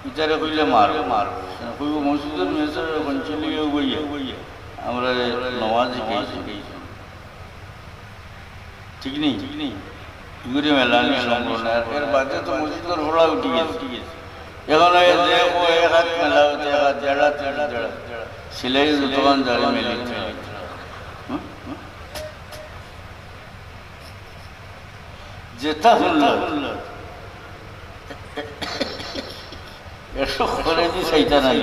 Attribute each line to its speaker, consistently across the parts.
Speaker 1: ইটারে কইলে মারো মারো কইব মসজিদের মেসে যখন চলে বইয়া আমরা নমাজ শিখাইছি ঠিক নেই ইগুরি মেলানি সম্পূর্ণ এর বাদে তো মসজিদের ভোলা উঠে গেছে এখন এক হাত মেলা হচ্ছে এক হাত জেড়া সিলাই দোকান দাঁড়িয়ে মেলে যেটা শুনল এসব করে দি সেইটা নাই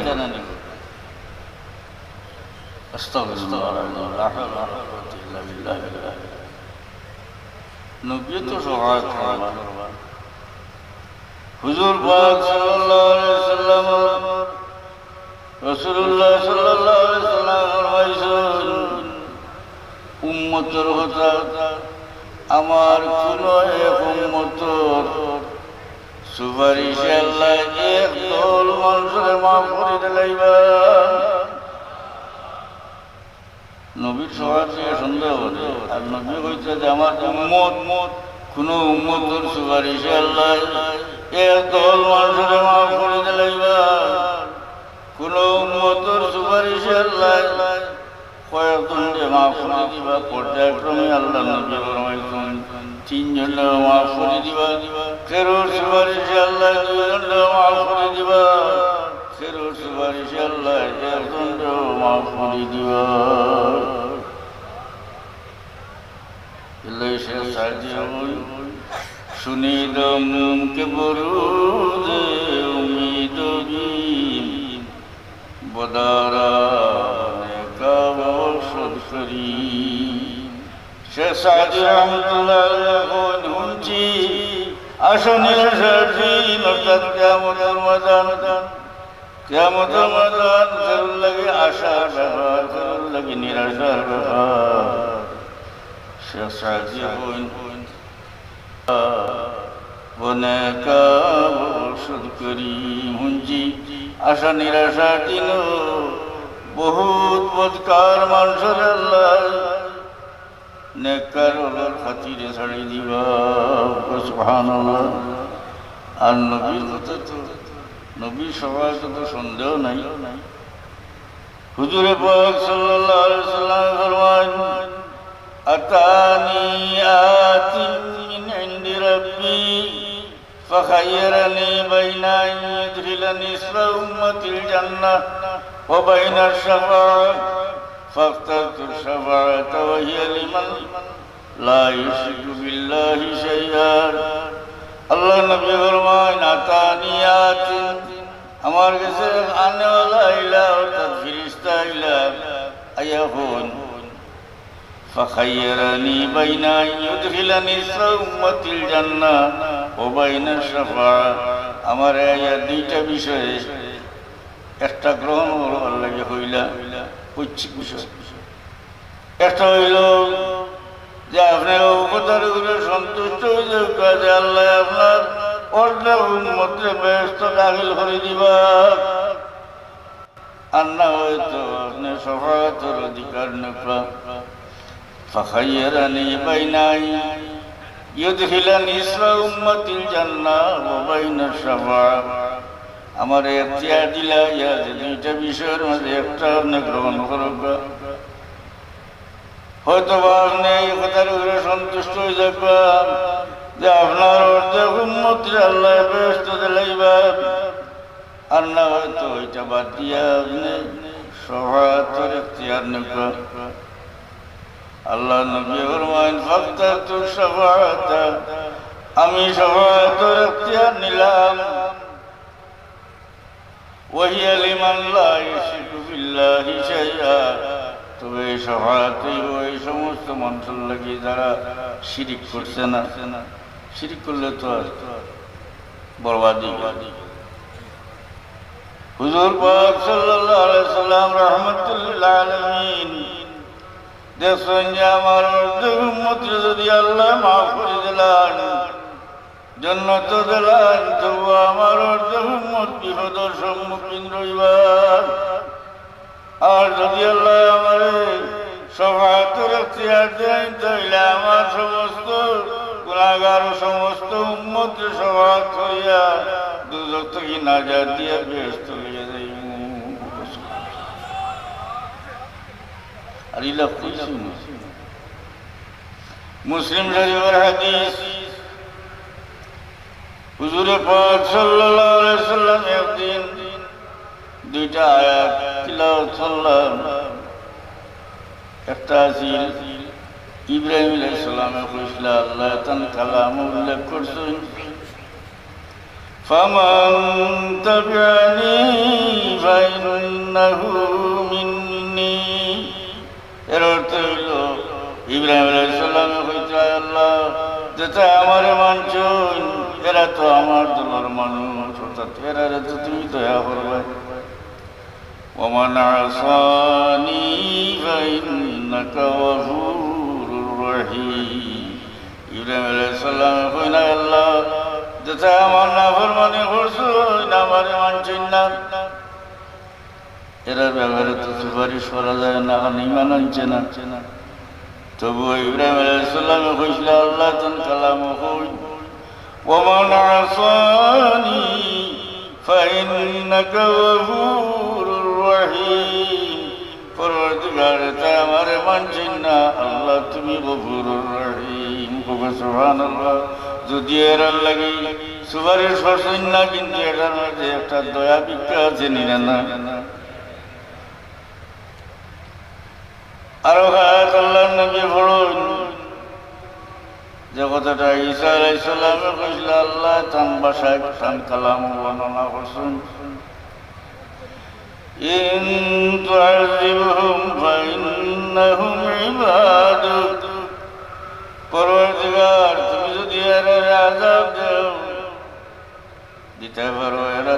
Speaker 1: নবী তো সহায়ক করবা হুজুর পাক সাল্লাল্লাহু আলাইহি ওয়াসাল্লাম রাসূলুল্লাহ সাল্লাল্লাহু আলাইহি ওয়াসাল্লাম ফরমাইছেন উম্মতের কথা আমার কোন এক উম্মতের সুপারিশে আল্লাহ এক দল মানুষের মাফ করে দিলাইবা নবীর সহায়ক সন্দেহ হতে আর নবী কইছে যে আমার উম্মত কোন উম্মতের সুপারিশে আল্লাহ এক দল মানুষের মাফ করে দিলাইবা কোন উম্মতের সুপারিশে আল্লাহ কয়েকজনকে মাফ করে দিবা পর্যায়ক্রমে আল্লাহ নবী ফরমাইছেন তিনজনকে মাফ করে দিবা ফেরোর সুপারিশে আল্লাহ দুজনকে মাফ করে দিবা ফেরোর সুপারিশে আল্লাহ একজনকে মাফ করে দিবা সে সুনীল মুমকে বরুদ উম্মীদ বদারা আসনের অর্থাৎ কিয়ামতের ময়দান কিয়ামতের ময়দান কারোর লাগে আশার ব্যাপার কারোর লাগে নিরাশার ব্যাপার শেখ সাদি বনে কাবসদ করি হুঞ্জি আশা নিরাশার দিন বহুত বদকার মানুষের আল্লাহ নেককার ওলার খাতিরে ছাড়ি দিবা সুবহানাল্লাহ আর নবীর কথা তো নবীর সবাই তো সন্দেহ নাই হুজুরে পাক সাল্লাল্লাহু আলাইহি ওয়াসাল্লাম ফরমান আতানি আতি মিন ইনদি রাব্বি فخيرني بين أن يدخلني نصف أمتي الجنة وبين الشفاعة فاخترت الشفاعة وهي لمن لا يشرك بالله شيئا الله নবী ফরমান আতানি আতি আমার কাছে আনে ওয়ালা ইলাহ অর্থাৎ ফেরেশতা ইলাহ আয়াহুন فخيرني بين أن يدخلني نصف أمتي الجنة وبين الشفاعة আমার এই দুইটা বিষয়ে একটা গ্রহণ করবার লাগে হইলা ঐচ্ছিক বিষয় একটা হইল যে আপনার অবতার করে সন্তুষ্ট হয়ে যে আল্লাহ আপনার অর্ধেক উম্মতে বেহেশত দাখিল করে দিবা আর না হয়তো আপনি সফায়তের অধিকার নেবা فخيرني بين يدخلني نصف أمتي الجنة وبين الشفاعة আমার এখতিয়ার দিলা ইয়া যে দুইটা বিষয়ের মধ্যে একটা আপনি গ্রহণ করবা হয়তো আপনি এই কথার উপরে সন্তুষ্ট হয়ে যাবেন যে আপনার অর্ধেক উম্মতকে আল্লাহ বেহেশত দিলাইবা আর না হয়তো ওইটা বাদ দিয়া আপনি সফায়তের এখতিয়ার নেবা আল্লাহ নবী ফরমান ফাক্তাতু শাফাআতা আমি শাফাআতের এখতিয়ার নিলাম ওয়াহিয়া লিমান লা ইউশরিকু বিল্লাহি শাইআ তবে এই শাফাআতই ওই সমস্ত মানুষের লাগি যারা শিরিক করছে না শিরিক করলে তো বরবাদি হুজুর পাক সাল্লাল্লাহু আলাইহি সাল্লাম রাহমাতুল লিল আলামিন দেখছেন যে আমার উম্মতকে যদি আল্লাহ মাফ করে দিলেন জান্নাত দিলেন তবু আমার উম্মত বিপদের সম্মুখীন রইবার আর যদি আল্লাহ আমার শাফাআতের এখতিয়ার দেন তাহলে আমার সমস্ত গুনাহগার সমস্ত উম্মতকে শাফাআত করিয়া দুজক থেকে নাজাত দিয়া বেহেশত লইয়া যাই। আর ইলা কইছি মুসলিম শরীফের হাদিস, হুজুরে পাক সাল্লাল্লাহু আলাইহি ওয়াসাল্লাম একদিন দুইটা আয়াত তিলাওয়াত করলেন। একটা আছিল ইব্রাহিম আলাইহিস সালামের কইছিল আল্লাহ তান কালাম উল্লেখ করছেন, ফামান তাবিআনি ফাইন্নাহু মিন্নি। এর অর্থ হইল ইব্রাহিম আলাইহিস সালামে কইছে আল্লাহ যেটা আমারে মানছেন এরা তো আমার দলের মানুষ, অর্থাৎ এরারে তো তুমি দয়া করবে। ওমান আসানি ফাইন্নাকা গফুরুর রহিম। ইব্রাহিম আলাইহিস সালামে কইনা আল্লাহ যেটা আমার নাফরমানি করছেন আমারে মানছেন না, এরার ব্যাপারে তো সুপারিশ করা যায় না, ইমান আনছে না। তবু ইব্রাহিম আলাইহিস সালামে কইছিল আল্লাহ তান কালাম কই, ওমান আসানি ফাইন্নাকা গফুরুর রহিম। পরবর্তীকার তা আমারে মানছেন না, আল্লাহ তুমি গফুরুর রহিম। সুবহানাল্লাহ। যদি এরার লাগি সুপারিশ করছেন না, কিন্তু এটার মধ্যে একটা দয়া ভিক্ষা আছে নিরা না। আরো আয়াত আল্লাহর নবী পড়ুন যে কথাটা ঈসা আলাইহিস সালামে কইছিল আল্লাহ তান ভাষায় তান কালাম বর্ণনা করছেন, ইন তুআযিবহুম ফাইন্নাহুম ইবাদুক। পরবর্তীকার তুমি যদি এরা আযাব দাও দিতে পারো, এরা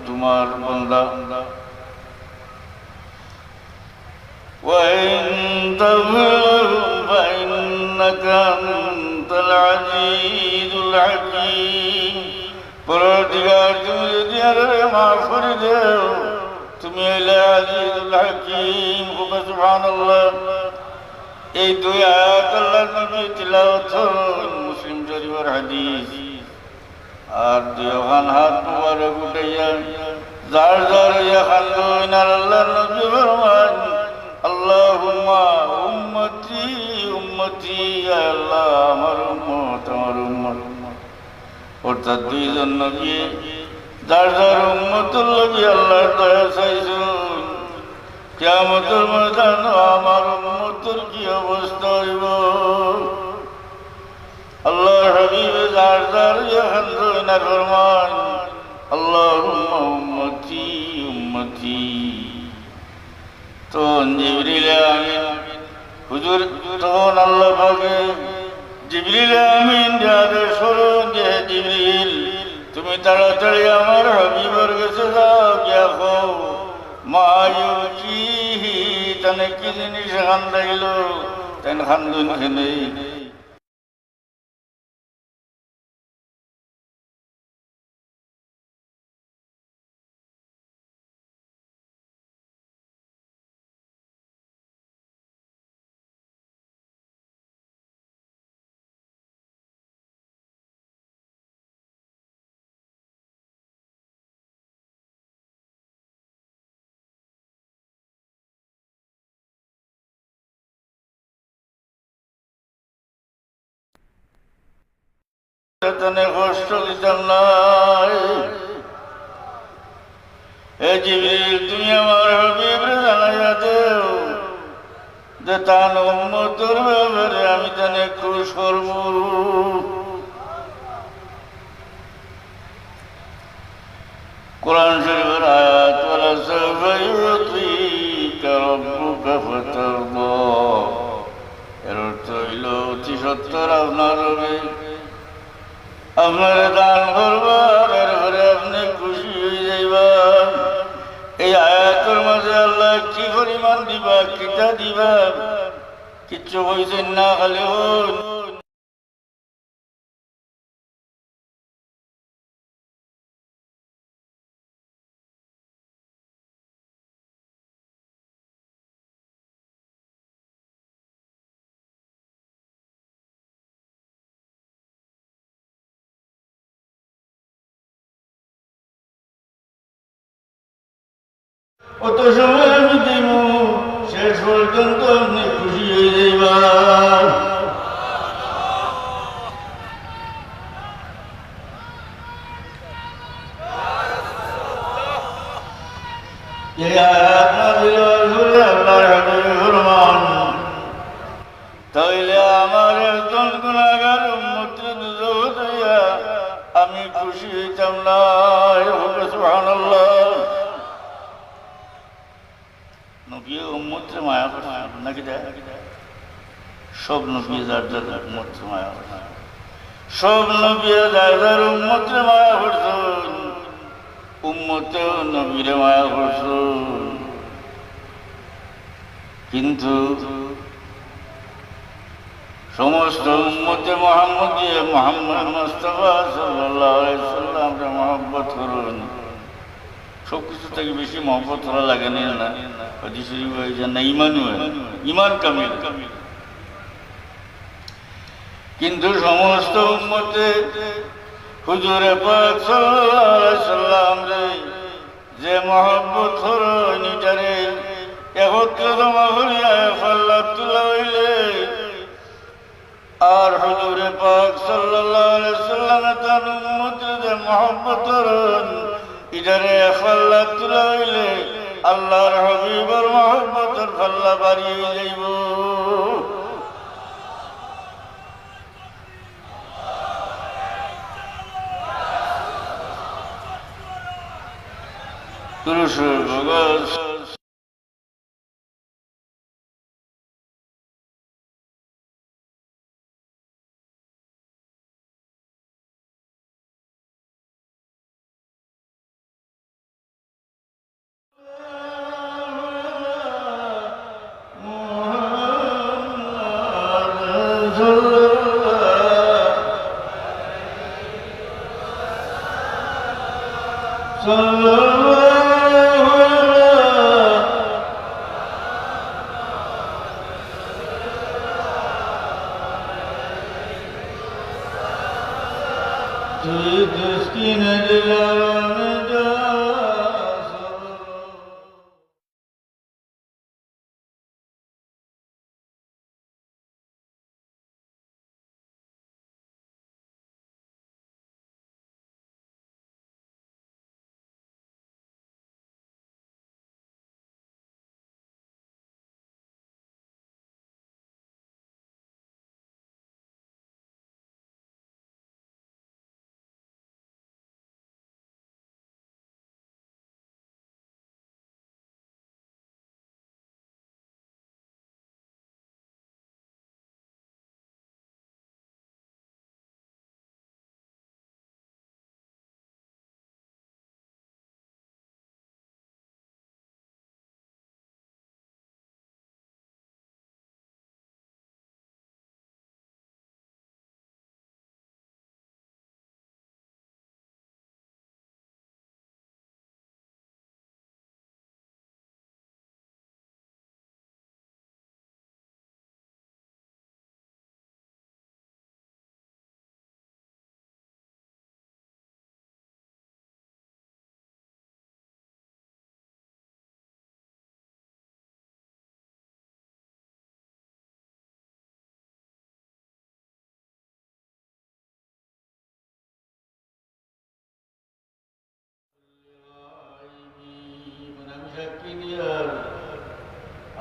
Speaker 1: তোমার বান্দা। وإن تغفر فإنك أنت العزيز الحكيم। পরবর্তীকার তুমি যদি আরে মাফ করে দাও তুমি হইলে আজিজুল হাকিম। সুবহানাল্লাহ। এই দুই আয়াত আল্লাহর নবী তিলাওয়াত করেন, মুসলিম শরীফের হাদিস। আর দুইখান হাত মুবারক উঠাইয়া যার যার ইয়া খান্দুন আর আল্লাহর নবী ফরমান আল্লাহুম্মা উম্মতি উম্মতি, আল্লাহ আমার উম্মত আমার উম্মত। অর্থাৎ দুইজন নবী যার যার উম্মতের লাগি আল্লাহর দয়া চাইছেন। কিয়ামতের ময়দানে আমার উম্মতের কি অবস্থা হইব? আল্লাহর হাবিব যার যার এখন না ফরমান আল্লাহুম্মা উম্মতি উম্মতি। তখন জিবরিল আমিন হুজুর, তখন আল্লাহ পাকে জিবরিল আমিন আদেশ করুন যে জিবরিল তুমি তাড়াতাড়ি আমার হাবিবের কাছে যাও, গিয়া কও মা ইউকিহি তানে কি জিনিস খান্দাইল তেন খান্দুন খেনে। কষ্ট দিতাম না। হে জিবরিল তুমি আমার হাবিবরে জানাইয়া দেও যে তার উম্মতের ব্যাপারে আমি তানে খুশ করব। কোরআন শরীফের আয়াত ওয়ালা সাউফা ইউতিকা রাব্বুকা ফাতারদা। এর অর্থ হইল অতি সত্তর আপনার রবে আপনারা দান করবার, এরপরে আপনি খুশি হয়ে যাইবা। এই আয়াতের মাঝে আল্লাহ কি পরিমাণ দিবা কিতা দিবা কিচ্ছু কইছেন না, খালি অত সময় আমি দিব শেষ পর্যন্ত আপনি খুশি হয়ে যাইবা। তাইলে আমার একজন গুনাহগার উম্মতের দুজক হইয়া আমি খুশি হইতাম না। সুবহানাল্লাহ। নবী উম্মতের মায়া নাকি সব নবী যার যার উম্মতের মায়া, সব নবী যার যার উম্মতের মায়া করছেন, উম্মতেও নবীরে মায়া করছেন। কিন্তু সমস্ত উম্মতে মুহাম্মদিয়ে মুহাম্মদ মুস্তাফা সাল্লাল্লাহু আলাইহি সাল্লামকে মহব্বত করুন। সব কিছু থেকে বেশি মহব্বত করা লাগে না। হাদিস শরীফে হয়েছে না ইমান কামিল। কিন্তু সমস্ত উম্মতে হুজুরে পাক সাল্লাল্লাহু আলাইহি সাল্লাম রে যে মহব্বত করুন, এটারে একত্রে জমা করিয়া ফাল্লাত তুলা হইলে আর হুজুরে পাক সাল্লাল্লাহু আলাইহি সাল্লাম তার উম্মতের যে মহব্বত করুন, ইধারে ফাল্লা তুলা হইলে আল্লাহর হাবিবের মহব্বতের ফাল্লা বাড়িয়ে যাইব। পুরুষ ভগৎ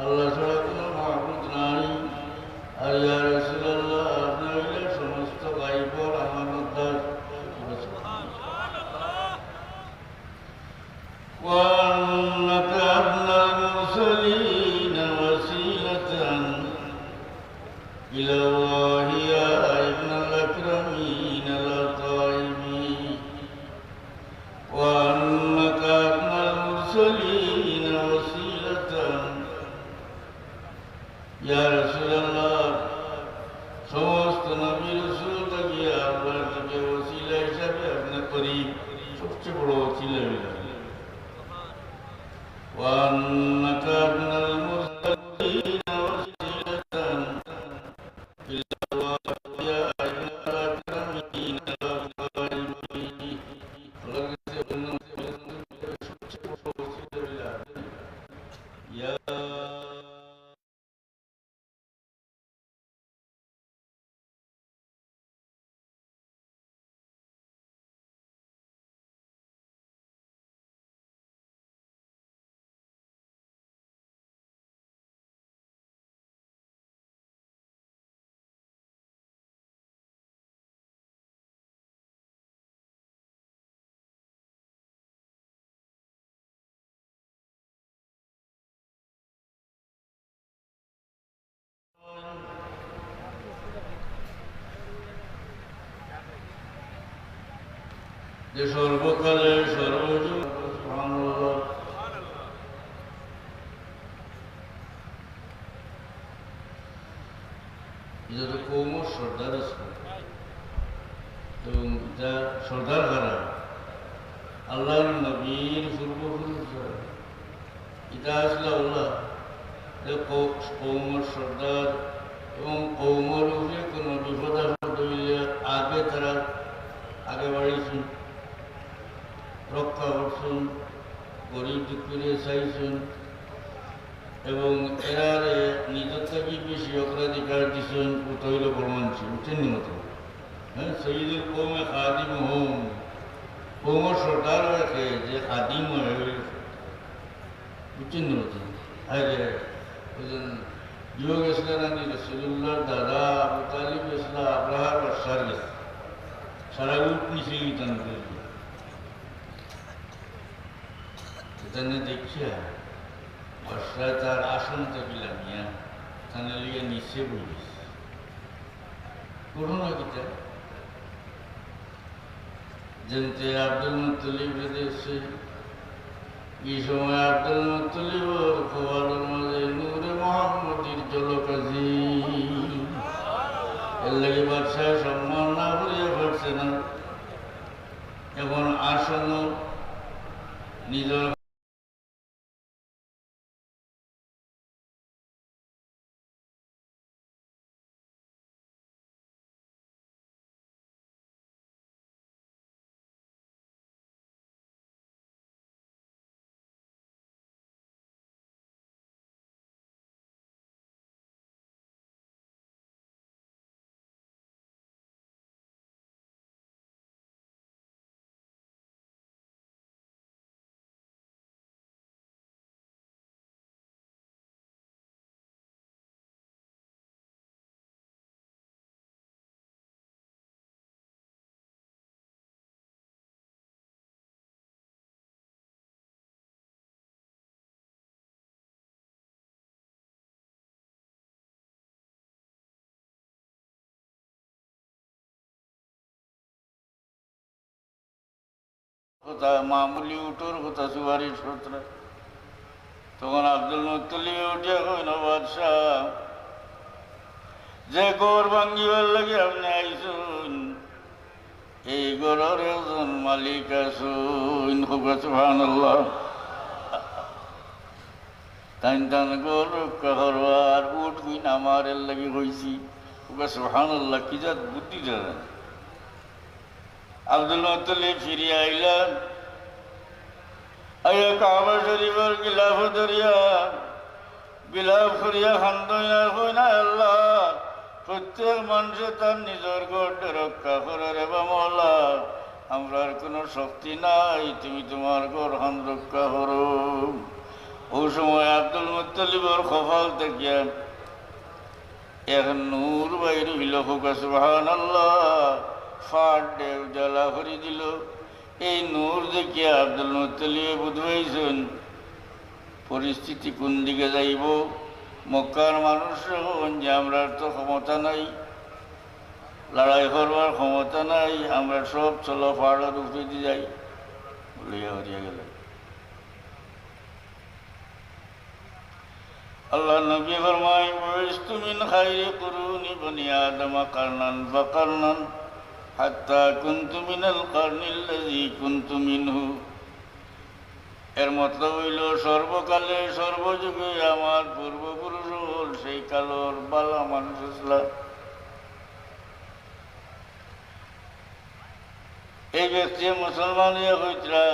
Speaker 1: আল্লাহ ছাড়া কোনো মাহবুদ নাই। আর ইয়া রাসূলুল্লাহ আপনি হইলে সমস্ত গায়বর আমানতদার। وأنك أدنى المرسلين وسيلة إلى الله يا ابن الأكرمين الطيبين. وأنك أدنى المرسلين وسيلة يا رسول الله সমস্ত নবী রাসূল থেকে আল্লাহর থেকে ওসিলা হিসাবে আপনি করিম, সবচেয়ে বড় ওসিলা হলেন। وأنك أدنى المرسلين وسيلة إلى الله يا ابن الأكرمين الطيبين. যে সর্বকালে সর্বযুগ সুবহানাল্লাহ। এটা তো কৌমর সর্দার আছে এবং এটা সর্দার কারা আল্লাহর নবীর পূর্বপুরুষ, এটা আসলে আল্লাহ কৌমর সর্দার এবং কৌমর উপরে কোনো বিপদ আপদ হইলে আগে তারা আগে বাড়িয়েছেন, রক্ষা করছেন, গরিব দুঃখীরে চাইছেন এবং এরারে নিজের থেকে বেশি অগ্রাধিকার দিচ্ছেন। তৈল প্রমাণছি বুঝছেন মতো। হ্যাঁ, সৈয়দুল কৌমে খাদিম হোম, কৌমর সর্দার হয়েছে যে খাদিম হয়ে বুঝছেন মতো। আরে ওজন যুব গেছিলেন আমি রসুল্লাহর দাদা আবু তালিব গেছিলাম আব্রাহার বাসার গেছে, সারা উঠ নিচে গিতান করবি এখানে দেখিয়া বর্ষায় তার আসন থাকিলাম ইয়া থানে লিয়ে নিচে বলিস করোনা কিটা জানতে আব্দুল মুত্তালিব এসে এই সময় আব্দুল মুত্তালিব খোয়ারের মাঝে নূরে মুহাম্মদের জলকাজি এর লাগে বাদশাহ সম্মান না করিয়া পারছে না। এখন আসন নিজের কথা মামুলি উঠোর কথা সুবারির সূত্রে। তখন আব্দুল মুত্তালিব উঠিয়া কইল, বাদশাহ যে গড় ভাঙ্গিবার লাগে আপনি আইসুন, এই গড়ের একজন মালিক আসুন। সুবহানাল্লাহ। টান টান গড় রক্ষা করবার উঠ কুইন আমার এর লাগে হয়েছি। সুবহানাল্লাহ, কি যাত বুদ্ধি জানেন। আব্দুল মুত্তালিব ফিরিয়া আইলেন, আইয়া কাবা শরীফের গিলাফ ধরিয়া বিলাপ করিয়া খান্দইনার কইনা, আল্লাহ প্রত্যেক মানুষে তার নিজের গড় রক্ষা করে রে বা মওলা, আমরার কোনো শক্তি নাই, তুমি তোমার গড় খান রক্ষা করো। ওই সময় আব্দুল মুত্তালিবের কপাল দেখিয়া এক নূর বাইর হইল। সুবহানাল্লাহ, ফাট দেও জ্বালা করে দিল। এই নূর দেখিয়া আব্দুল মুত্তালিব বুঝাইছেন পরিস্থিতি কোন দিকে যাইব। মক্কার মানুষ যে আমরা তো ক্ষমতা নাই, লড়াই করবার ক্ষমতা নাই, আমরা সব চলো পাহাড়ের উপরে দিয়ে যাই বলিয়া হরিয়া গেল। আল্লাহ নবী ফরমায়, বুইস্তু মিন খায়রি কুরুনি বনি আদম কারনান ফাকারনান হাত্তা কুনতু মিনাল কারনিল্লাযী কুনতু মিনহু। এর মতলব হইল সর্বকালে সর্বযুগে আমার পূর্বপুরুষ হল সেই কালোর বালা মানুষ আসলা। এই ব্যক্তি মুসলমান হইতরা।